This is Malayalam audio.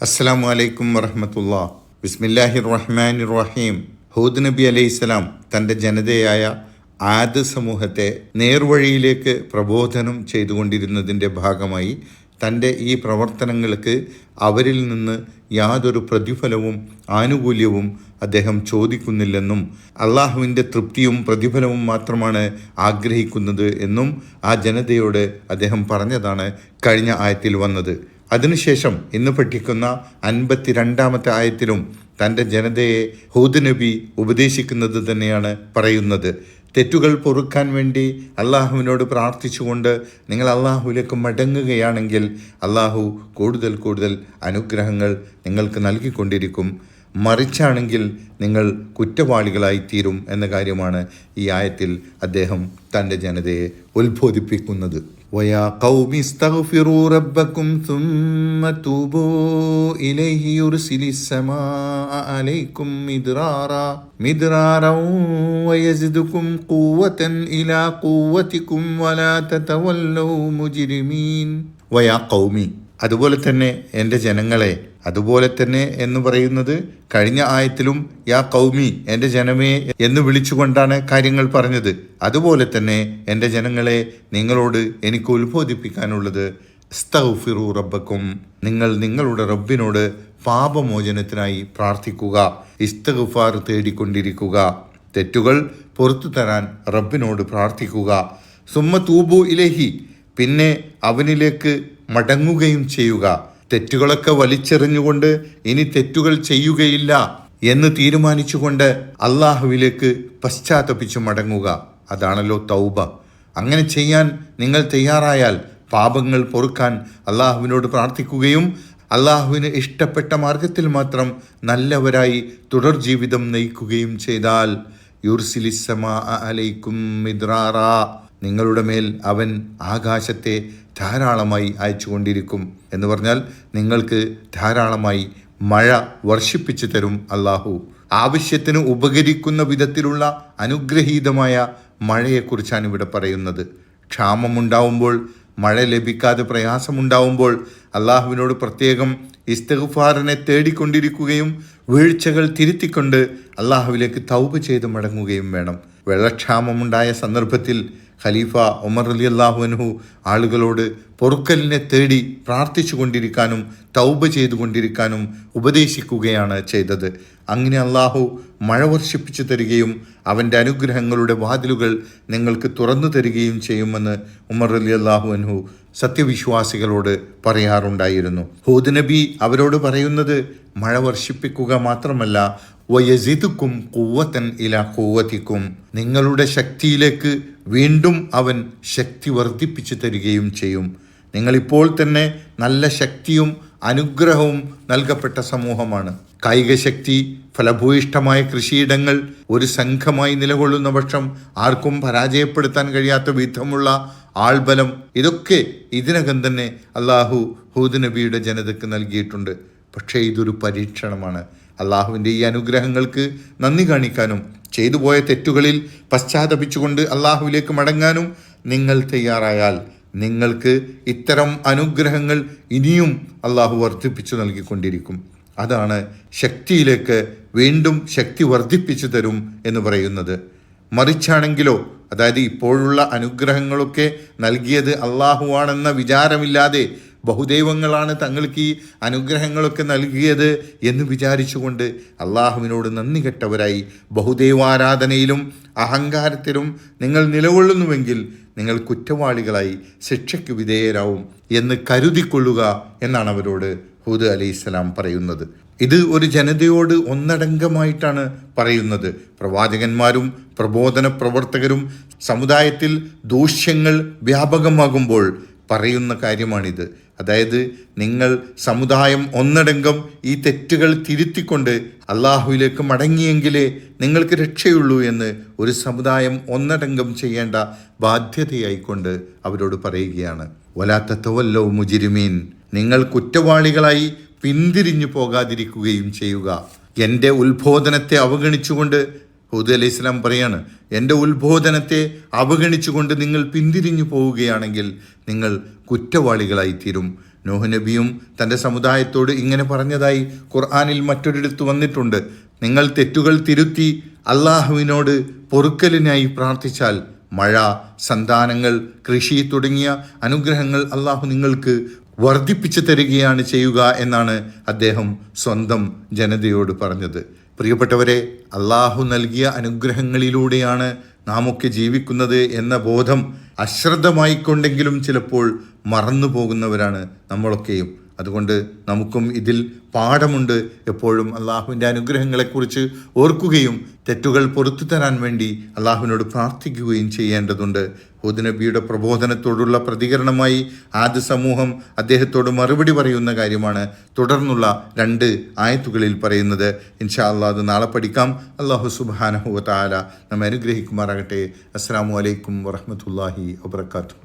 അസ്സലാമു അലൈക്കും വറഹ്മത്തുള്ളാഹി. ബിസ്മില്ലാഹിർ റഹ്മാനിർ റഹീം. ഹൂദ് നബി അലൈഹിസ്സലാം തൻ്റെ ജനതയായ ആദ് സമൂഹത്തെ നേർവഴിയിലേക്ക് പ്രബോധനം ചെയ്തുകൊണ്ടിരുന്നതിൻ്റെ ഭാഗമായി തൻ്റെ ഈ പ്രവർത്തനങ്ങൾക്ക് അവരിൽ നിന്ന് യാതൊരു പ്രതിഫലവും ആനുകൂല്യവും അദ്ദേഹം ചോദിക്കുന്നില്ലെന്നും അള്ളാഹുവിൻ്റെ തൃപ്തിയും പ്രതിഫലവും മാത്രമാണ് ആഗ്രഹിക്കുന്നത് എന്നും ആ ജനതയോട് അദ്ദേഹം പറഞ്ഞതാണ് കഴിഞ്ഞ ആയത്തിൽ വന്നത്. അതിനുശേഷം ഇന്ന് പഠിക്കുന്ന 52-ാമത്തെ ആയത്തിലും തൻ്റെ ജനതയെ ഹൂദ് നബി ഉപദേശിക്കുന്നത് തന്നെയാണ് പറയുന്നത്. തെറ്റുകൾ പൊറുക്കാൻ വേണ്ടി അള്ളാഹുവിനോട് പ്രാർത്ഥിച്ചുകൊണ്ട് നിങ്ങൾ അള്ളാഹുവിലേക്ക് മടങ്ങുകയാണെങ്കിൽ അള്ളാഹു കൂടുതൽ കൂടുതൽ അനുഗ്രഹങ്ങൾ നിങ്ങൾക്ക് നൽകിക്കൊണ്ടിരിക്കും. മറിച്ചാണെങ്കിൽ നിങ്ങൾ കുറ്റവാളികളായി തീരും എന്ന കാര്യമാണ് ഈ ആയത്തിൽ അദ്ദേഹം തൻ്റെ ജനതയെ ഉത്ബോധിപ്പിക്കുന്നത്. وَيَا قَوْمِ اسْتَغْفِرُوا رَبَّكُمْ ثُمَّ تُوبُوا إِلَيْهِ يُرْسِلِ السَّمَاءَ عَلَيْكُمْ مِدْرَارًا وَيَزِدْكُمْ قُوَّةً إِلَى قُوَّتِكُمْ وَلَا تَتَوَلَّوْا مُجْرِمِينَ. وَيَا قَوْمِ, അതുപോലെ തന്നെ എൻ്റെ ജനങ്ങളെ, അതുപോലെ തന്നെ എന്ന് പറയുന്നത് കഴിഞ്ഞ ആയത്തിലും യാ കൗമി എൻ്റെ ജനമേ എന്ന് വിളിച്ചുകൊണ്ടാണ് കാര്യങ്ങൾ പറഞ്ഞത്. അതുപോലെ തന്നെ എൻ്റെ ജനങ്ങളെ നിങ്ങളോട് എനിക്ക് ഉത്ബോധിപ്പിക്കാനുള്ളത് ഇസ്തഗ്ഫിറൂ റബ്ബക്കും, നിങ്ങൾ നിങ്ങളുടെ റബ്ബിനോട് പാപമോചനത്തിനായി പ്രാർത്ഥിക്കുക, ഇസ്തിഗ്ഫാർ തേടിക്കൊണ്ടിരിക്കുക, തെറ്റുകൾ പുറത്തു തരാൻ റബ്ബിനോട് പ്രാർത്ഥിക്കുക. സുമ്മ തൂബു ഇലൈഹി, പിന്നെ അവനിലേക്ക് മടങ്ങുകയും ചെയ്യുക. തെറ്റുകളൊക്കെ വലിച്ചെറിഞ്ഞുകൊണ്ട് ഇനി തെറ്റുകൾ ചെയ്യുകയില്ല എന്ന് തീരുമാനിച്ചുകൊണ്ട് അള്ളാഹുവിലേക്ക് പശ്ചാത്തപിച്ചു മടങ്ങുക. അതാണല്ലോ തൗബ. അങ്ങനെ ചെയ്യാൻ നിങ്ങൾ തയ്യാറായാൽ, പാപങ്ങൾ പൊറുക്കാൻ അള്ളാഹുവിനോട് പ്രാർത്ഥിക്കുകയും അള്ളാഹുവിന് ഇഷ്ടപ്പെട്ട മാർഗത്തിൽ മാത്രം നല്ലവരായി തുടർ ജീവിതം നയിക്കുകയും ചെയ്താൽ യുർസിലിസ്സമാ അലൈക്കും മിദ്റാറാ, നിങ്ങളുടെ മേൽ അവൻ ആകാശത്തെ ധാരാളമായി അയച്ചുകൊണ്ടിരിക്കും. എന്ന് പറഞ്ഞാൽ നിങ്ങൾക്ക് ധാരാളമായി മഴ വർഷിപ്പിച്ചു തരും അള്ളാഹു. ആവശ്യത്തിന് ഉപകരിക്കുന്ന വിധത്തിലുള്ള അനുഗ്രഹീതമായ മഴയെക്കുറിച്ചാണ് ഇവിടെ പറയുന്നത്. ക്ഷാമമുണ്ടാവുമ്പോൾ, മഴ ലഭിക്കാതെ പ്രയാസമുണ്ടാവുമ്പോൾ അള്ളാഹുവിനോട് പ്രത്യേകം ഇസ്തിഗ്ഫാറിനെ തേടിക്കൊണ്ടിരിക്കുകയും വീഴ്ചകൾ തിരുത്തിക്കൊണ്ട് അള്ളാഹുവിലേക്ക് തൗബ ചെയ്ത് മടങ്ങുകയും വേണം. വെള്ളക്ഷാമമുണ്ടായ സന്ദർഭത്തിൽ ഖലീഫ ഉമർ റളിയല്ലാഹു അൻഹു ആളുകളോട് പൊറുക്കലിനെ തേടി പ്രാർത്ഥിച്ചു കൊണ്ടിരിക്കാനും തൗബ ചെയ്തുകൊണ്ടിരിക്കാനും ഉപദേശിക്കുകയാണ് ചെയ്തത്. അങ്ങനെ അള്ളാഹു മഴ വർഷിപ്പിച്ചു തരികയും അവൻ്റെ അനുഗ്രഹങ്ങളുടെ വാതിലുകൾ നിങ്ങൾക്ക് തുറന്നു തരികയും ചെയ്യുമെന്ന് ഉമർ റളിയല്ലാഹു അൻഹു സത്യവിശ്വാസികളോട് പറയാറുണ്ടായിരുന്നു. ഹൂദ് നബി അവരോട് പറയുന്നത് മഴ വർഷിപ്പിക്കുക മാത്രമല്ല, വയസിദുക്കും ഖുവ്വതൻ ഇലാ ഖുവ്വതിക്കും, നിങ്ങളുടെ ശക്തിയിലേക്ക് വീണ്ടും അവൻ ശക്തി വർദ്ധിപ്പിച്ചു തരികയും ചെയ്യും. നിങ്ങളിപ്പോൾ തന്നെ നല്ല ശക്തിയും അനുഗ്രഹവും നൽകപ്പെട്ട സമൂഹമാണ്. കായിക ശക്തി, ഫലഭൂയിഷ്ടമായ കൃഷിയിടങ്ങൾ, ഒരു സംഘമായി നിലകൊള്ളുന്ന പക്ഷം ആർക്കും പരാജയപ്പെടുത്താൻ കഴിയാത്ത വിധമുള്ള ആൾബലം, ഇതൊക്കെ ഇതിനകം തന്നെ അള്ളാഹു ഹൂദ് നബിയുടെ ജനതയ്ക്ക് നൽകിയിട്ടുണ്ട്. പക്ഷേ ഇതൊരു പരീക്ഷണമാണ്. അള്ളാഹുവിൻ്റെ ഈ അനുഗ്രഹങ്ങൾക്ക് നന്ദി കാണിക്കാനും ചെയ്തു പോയ തെറ്റുകളിൽ പശ്ചാത്തപിച്ചുകൊണ്ട് അള്ളാഹുവിലേക്ക് മടങ്ങാനും നിങ്ങൾ തയ്യാറായാൽ നിങ്ങൾക്ക് ഇത്തരം അനുഗ്രഹങ്ങൾ ഇനിയും അള്ളാഹു വർദ്ധിപ്പിച്ചു നൽകിക്കൊണ്ടിരിക്കും. അതാണ് ശക്തിയിലേക്ക് വീണ്ടും ശക്തി വർദ്ധിപ്പിച്ചു തരും എന്ന് പറയുന്നത്. മറിച്ചാണെങ്കിലോ, അതായത് ഇപ്പോഴുള്ള അനുഗ്രഹങ്ങളൊക്കെ നൽകിയത് അള്ളാഹുവാണെന്ന വിചാരമില്ലാതെ ബഹുദൈവങ്ങളാണ് തങ്ങൾക്ക് ഈ അനുഗ്രഹങ്ങളൊക്കെ നൽകിയത് എന്ന് വിചാരിച്ചുകൊണ്ട് അള്ളാഹുവിനോട് നന്ദി കെട്ടവരായി ബഹുദൈവാരാധനയിലും അഹങ്കാരത്തിലും നിങ്ങൾ നിലകൊള്ളുന്നുവെങ്കിൽ നിങ്ങൾ കുറ്റവാളികളായി ശിക്ഷയ്ക്ക് വിധേയരാവും എന്ന് കരുതിക്കൊള്ളുക എന്നാണ് അവരോട് ഹൂദ് അലൈഹിസ്സലാം പറയുന്നത്. ഇത് ഒരു ജനതയോട് ഒന്നടങ്കമായിട്ടാണ് പറയുന്നത്. പ്രവാചകന്മാരും പ്രബോധന പ്രവർത്തകരും സമുദായത്തിൽ ദൂഷ്യങ്ങൾ വ്യാപകമാകുമ്പോൾ പറയുന്ന കാര്യമാണിത്. അതായത് നിങ്ങൾ സമുദായം ഒന്നടങ്കം ഈ തെറ്റുകൾ തിരുത്തിക്കൊണ്ട് അള്ളാഹുവിലേക്ക് മടങ്ങിയെങ്കിലേ നിങ്ങൾക്ക് രക്ഷയുള്ളൂ എന്ന് ഒരു സമുദായം ഒന്നടങ്കം ചെയ്യേണ്ട ബാധ്യതയായിക്കൊണ്ട് അവരോട് പറയുകയാണ്. വലാ തതവല്ലൗ മുജ്രിമീൻ, നിങ്ങൾ കുറ്റവാളികളായി പിന്തിരിഞ്ഞു പോകാതിരിക്കുകയും ചെയ്യുക. എൻ്റെ ഉത്ബോധനത്തെ അവഗണിച്ചുകൊണ്ട് ഹൂദ് അലൈഹിസ്സലാം പറയാണ്, എൻ്റെ ഉത്ബോധനത്തെ അവഗണിച്ചുകൊണ്ട് നിങ്ങൾ പിന്തിരിഞ്ഞു പോവുകയാണെങ്കിൽ നിങ്ങൾ കുറ്റവാളികളായിത്തീരും. നൂഹ് നബിയും തൻ്റെ സമുദായത്തോട് ഇങ്ങനെ പറഞ്ഞതായി ഖുർആനിൽ മറ്റൊരിടത്ത് വന്നിട്ടുണ്ട്. നിങ്ങൾ തെറ്റുകൾ തിരുത്തി അള്ളാഹുവിനോട് പൊറുക്കലിനായി പ്രാർത്ഥിച്ചാൽ മഴ, സന്താനങ്ങൾ, കൃഷി തുടങ്ങിയ അനുഗ്രഹങ്ങൾ അള്ളാഹു നിങ്ങൾക്ക് വർദ്ധിപ്പിച്ചു തരികയാണ് ചെയ്യുക എന്നാണ് അദ്ദേഹം സ്വന്തം ജനതയോട് പറഞ്ഞത്. പ്രിയപ്പെട്ടവരെ, അള്ളാഹു നൽകിയ അനുഗ്രഹങ്ങളിലൂടെയാണ് നാമൊക്കെ ജീവിക്കുന്നത് എന്ന ബോധം അശ്രദ്ധമായിക്കൊണ്ടെങ്കിലും ചിലപ്പോൾ മറന്നു പോകുന്നവരാണ് നമ്മളൊക്കെയും. അതുകൊണ്ട് നമുക്കും ഇതിൽ പാഠമുണ്ട്. എപ്പോഴും അള്ളാഹുവിൻ്റെ അനുഗ്രഹങ്ങളെക്കുറിച്ച് ഓർക്കുകയും തെറ്റുകൾ പൊറുത്തു തരാൻ വേണ്ടി അള്ളാഹുവിനോട് പ്രാർത്ഥിക്കുകയും ചെയ്യേണ്ടതുണ്ട്. ഹൂദ് നബിയുടെ പ്രബോധനത്തോടുള്ള പ്രതികരണമായി ആദ് സമൂഹം അദ്ദേഹത്തോട് മറുപടി പറയുന്ന കാര്യമാണ് തുടർന്നുള്ള 2 ആയത്തുകളിൽ പറയുന്നത്. ഇൻഷാ അല്ലാഹ് അത് നാളെ പഠിക്കാം. അല്ലാഹു സുബ്ഹാനഹു വ തആല നമ്മെ അനുഗ്രഹിക്കുമാറാകട്ടെ. അസ്സലാമു അലൈക്കും വറഹ്മത്തുള്ളാഹി വബറകാതുഹു.